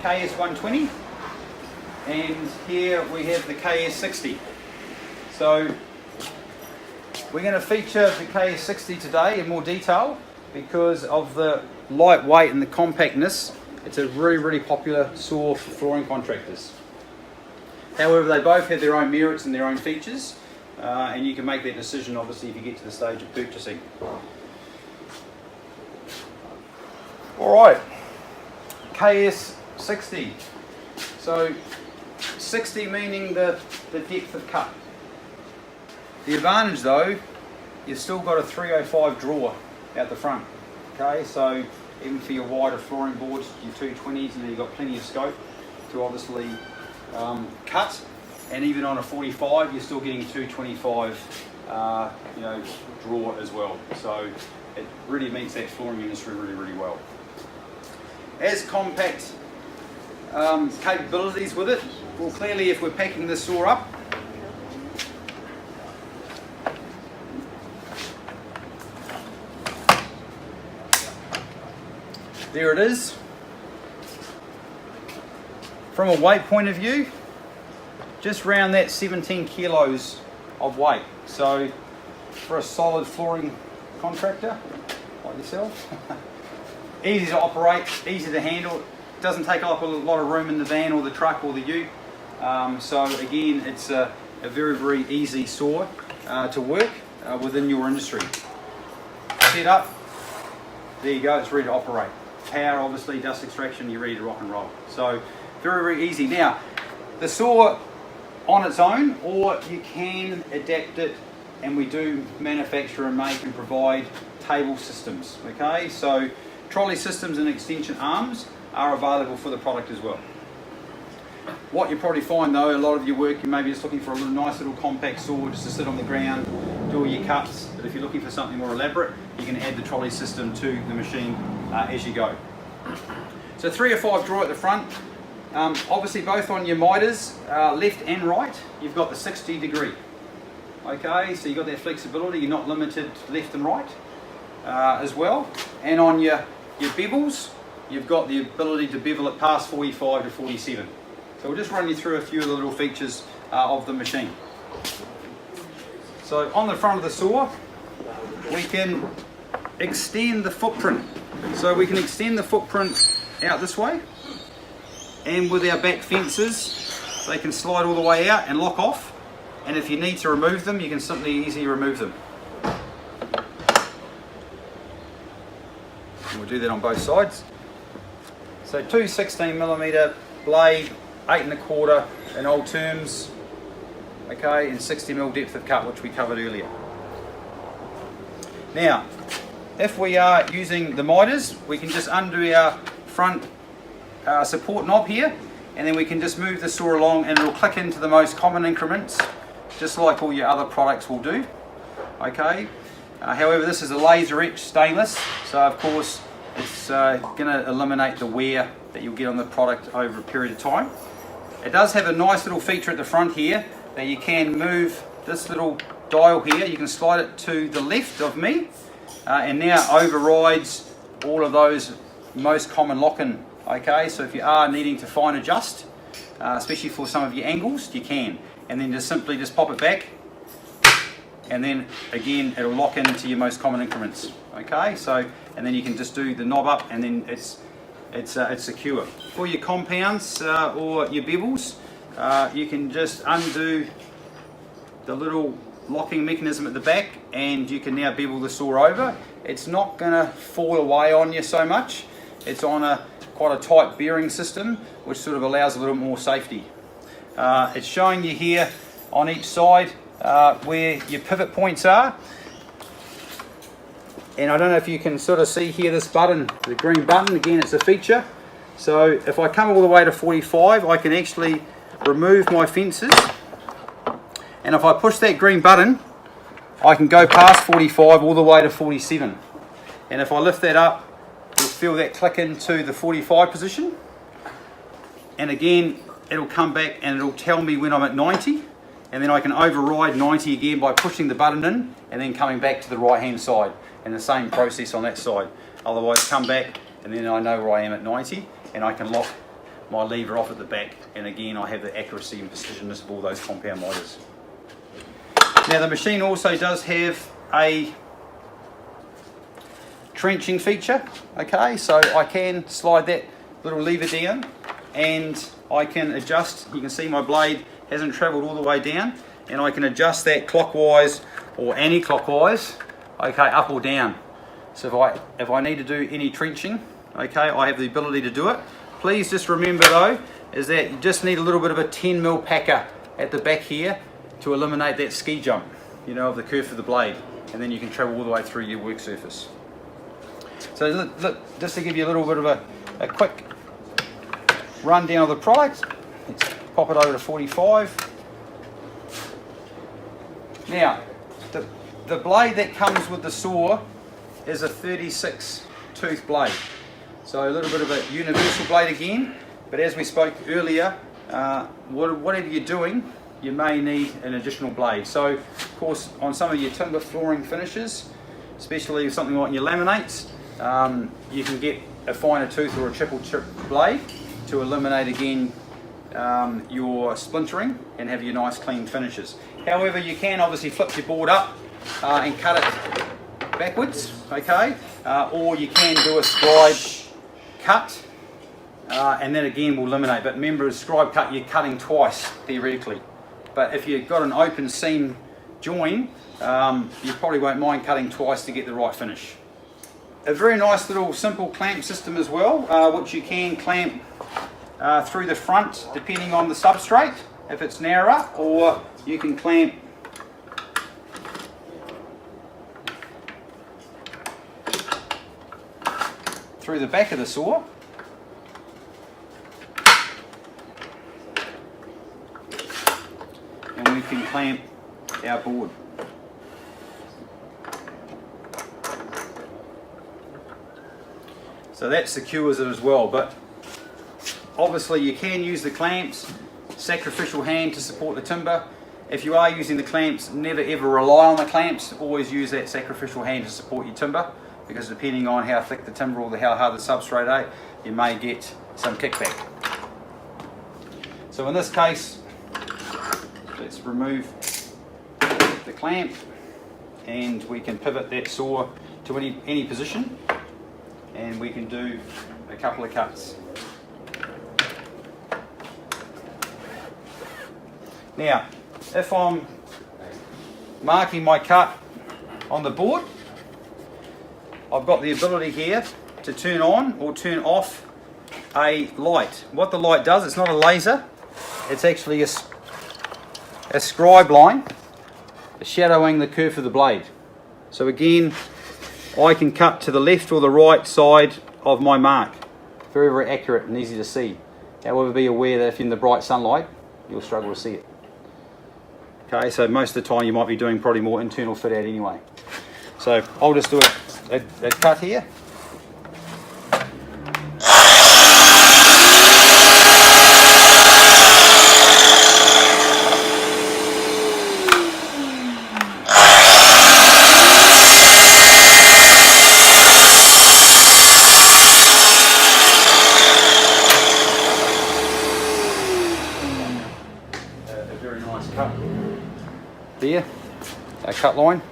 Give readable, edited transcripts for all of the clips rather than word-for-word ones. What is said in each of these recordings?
KS120, and here we have the KS60. So we're going to feature the KS60 today in more detail because of the lightweight and the compactness. It's a really popular saw for flooring contractors. However, they both have their own merits and their own features, and you can make that decision obviously if you get to the stage of purchasing. Alright, KS60. So 60 meaning the depth of cut. The advantage though, you've still got a 305 drawer out the front. Okay, so even for your wider flooring boards, your 220s, you've got plenty of scope to obviously cut, and even on a 45 you're still getting 225 drawer as well. So it really meets that flooring industry really well. As compact capabilities with it, well, clearly if we're packing this saw up, there it is. From a weight point of view, just around that 17 kilos of weight. So for a solid flooring contractor like yourself, easy to operate, easy to handle, doesn't take up a lot of room in the van or the truck or the ute. So again, it's a very easy saw to work within your industry. Set up, there you go, it's ready to operate. Power, obviously, dust extraction, you're ready to rock and roll. So very easy. Now, the saw on its own, or you can adapt it, and we do manufacture and make and provide table systems. Okay, so trolley systems and extension arms are available for the product as well. What you probably find though, a lot of your work, you may be just looking for a nice little compact saw just to sit on the ground, do all your cuts. But if you're looking for something more elaborate, you can add the trolley system to the machine as you go. So 305 drawer at the front. Obviously both on your miters, left and right, you've got the 60 degree. Okay, so you've got that flexibility, you're not limited left and right as well. And on your bevels, you've got the ability to bevel it past 45 to 47. So we'll just run you through a few of the little features of the machine. So on the front of the saw, we can extend the footprint. So we can extend the footprint out this way, and with our back fences, they can slide all the way out and lock off. And if you need to remove them, you can simply easily remove them. And we'll do that on both sides. So two 16mm blade, 8 1/4 in old terms, okay, and 60mm depth of cut, which we covered earlier. Now, if we are using the miters, we can just undo our front support knob here, and then we can just move the saw along, and it'll click into the most common increments, just like all your other products will do. Okay. However, this is a laser etched stainless, so of course it's going to eliminate the wear that you'll get on the product over a period of time. It does have a nice little feature at the front here that you can move this little dial here. You can slide it to the left of me, and now overrides all of those most common lock-in. Okay, so if you are needing to fine adjust, especially for some of your angles, you can, and then just simply pop it back, and then again it'll lock into your most common increments. Okay, so and then you can just do the knob up, and then it's secure. For your compounds or your bevels, you can just undo the little locking mechanism at the back, and you can now bevel the saw over. It's not going to fall away on you so much. It's on quite a tight bearing system, which sort of allows a little more safety. It's showing you here on each side where your pivot points are. And I don't know if you can sort of see here this button, the green button, again it's a feature. So if I come all the way to 45, I can actually remove my fences. And if I push that green button, I can go past 45 all the way to 47. And if I lift that up, you'll feel that click into the 45 position. And again, it'll come back and it'll tell me when I'm at 90. And then I can override 90 again by pushing the button in and then coming back to the right hand side. And the same process on that side. Otherwise come back and then I know where I am at 90 and I can lock my lever off at the back, and again I have the accuracy and precisionness of all those compound miters. Now the machine also does have a trenching feature, okay, so I can slide that little lever down and I can adjust. You can see my blade hasn't travelled all the way down, and I can adjust that clockwise or anti-clockwise, okay, up or down. So if I need to do any trenching, okay, I have the ability to do it. Please just remember though, is that you just need a little bit of a 10mm packer at the back here to eliminate that ski jump, you know, of the curve of the blade, and then you can travel all the way through your work surface. So look, just to give you a little bit of a quick rundown of the product, let's pop it over to 45. Now, the blade that comes with the saw is a 36 tooth blade. So a little bit of a universal blade again, but as we spoke earlier, whatever you're doing, you may need an additional blade. So of course on some of your timber flooring finishes, especially something like your laminates, you can get a finer tooth or a triple chip blade to eliminate again your splintering and have your nice clean finishes. However, you can obviously flip your board up and cut it backwards, okay, or you can do a scribe cut, and then again will eliminate. But remember, a scribe cut, you're cutting twice theoretically, but if you've got an open seam join, you probably won't mind cutting twice to get the right finish. A very nice little simple clamp system as well, which you can clamp through the front depending on the substrate if it's narrower, or you can clamp through the back of the saw. And we can clamp our board. So that secures it as well, but obviously you can use the clamps, sacrificial hand to support the timber. If you are using the clamps, never ever rely on the clamps, always use that sacrificial hand to support your timber, because depending on how thick the timber or how hard the substrate is, you may get some kickback. So in this case, let's remove the clamp and we can pivot that saw to any position, and we can do a couple of cuts. Now, if I'm marking my cut on the board, I've got the ability here to turn on or turn off a light. What the light does, it's not a laser, it's actually a scribe line shadowing the curve of the blade. So again, I can cut to the left or the right side of my mark. Very, very accurate and easy to see. However, be aware that if you're in the bright sunlight, you'll struggle to see it. Okay, so most of the time you might be doing probably more internal fit out anyway. So I'll just do a cut here. A very nice cut there, a cut line.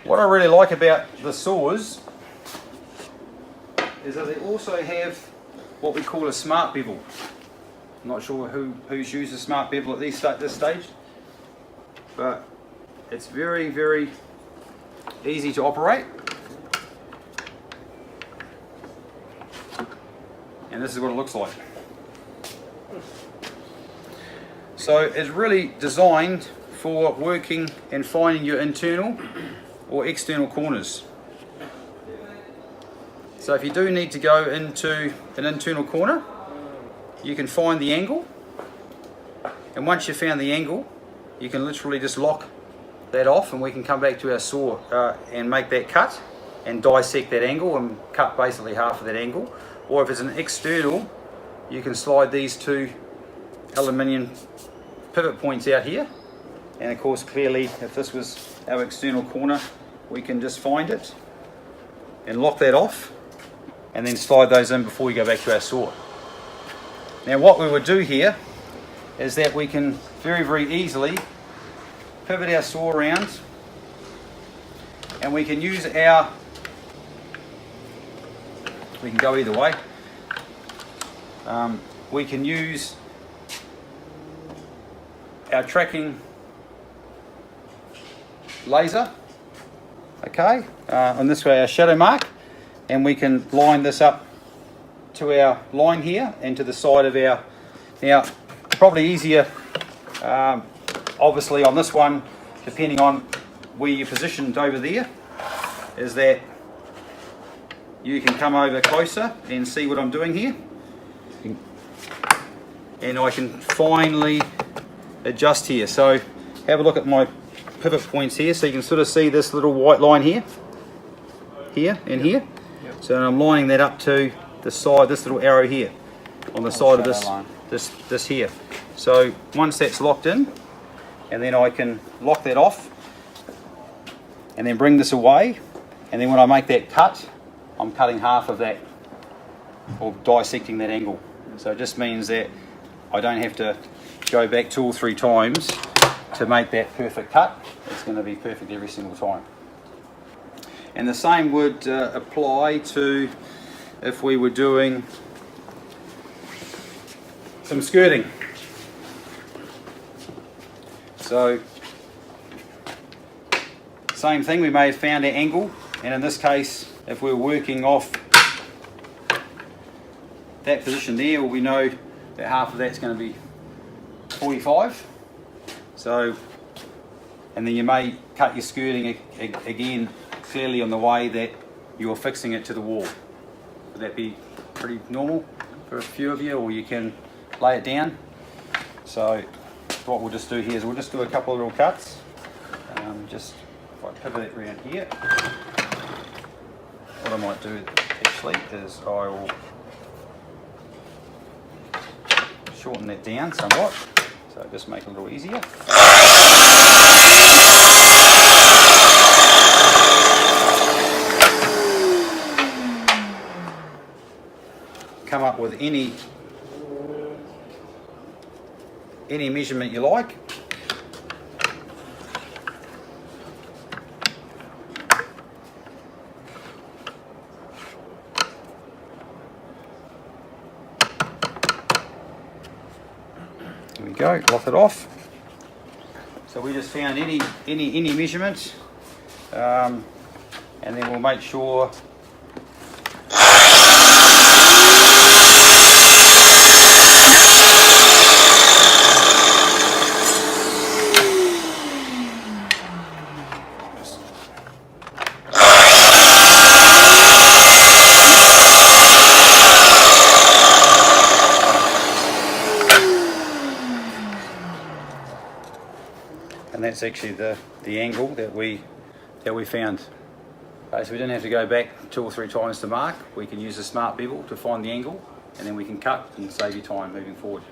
What I really like about the saws is that they also have what we call a smart bevel. I'm not sure who's used a smart bevel at this stage, but it's very, very easy to operate. And this is what it looks like. So it's really designed for working and finding your internal or external corners. So if you do need to go into an internal corner, you can find the angle, and once you've found the angle, you can literally just lock that off, and we can come back to our saw and make that cut and dissect that angle and cut basically half of that angle. Or if it's an external, you can slide these two aluminium pivot points out here, and of course clearly if this was our external corner, we can just find it and lock that off and then slide those in before we go back to our saw. Now what we would do here is that we can very easily pivot our saw around, and we can use our, we can go either way, we can use our tracking laser, okay, and this way our shadow mark, and we can line this up to our line here and to the side of our, now probably easier obviously on this one, depending on where you're positioned over there, is that you can come over closer and see what I'm doing here, and I can finely adjust here. So have a look at my pivot points here, so you can sort of see this little white line here, and here. Yep. So I'm lining that up to the side, this little arrow here on the side of this here. So once that's locked in, and then I can lock that off and then bring this away, and then when I make that cut, I'm cutting half of that, or dissecting that angle. So it just means that I don't have to go back 2 or 3 times to make that perfect cut. It's going to be perfect every single time. And the same would apply to if we were doing some skirting. So same thing, we may have found our angle, and in this case if we're working off that position there, well, we know that half of that's going to be 45. So, and then you may cut your skirting again clearly on the way that you're fixing it to the wall. Would that be pretty normal for a few of you, or you can lay it down? So what we'll just do here is we'll just do a couple of little cuts. Just if I pivot it around here, what I might do actually is I will shorten that down somewhat, so just make it a little easier. Come up with any measurement you like. There we go, lock it off. So we just found any measurement, and then we'll make sure and that's actually the angle that we found. So we didn't have to go back 2 or 3 times to mark. We can use a smart bevel to find the angle, and then we can cut and save you time moving forward.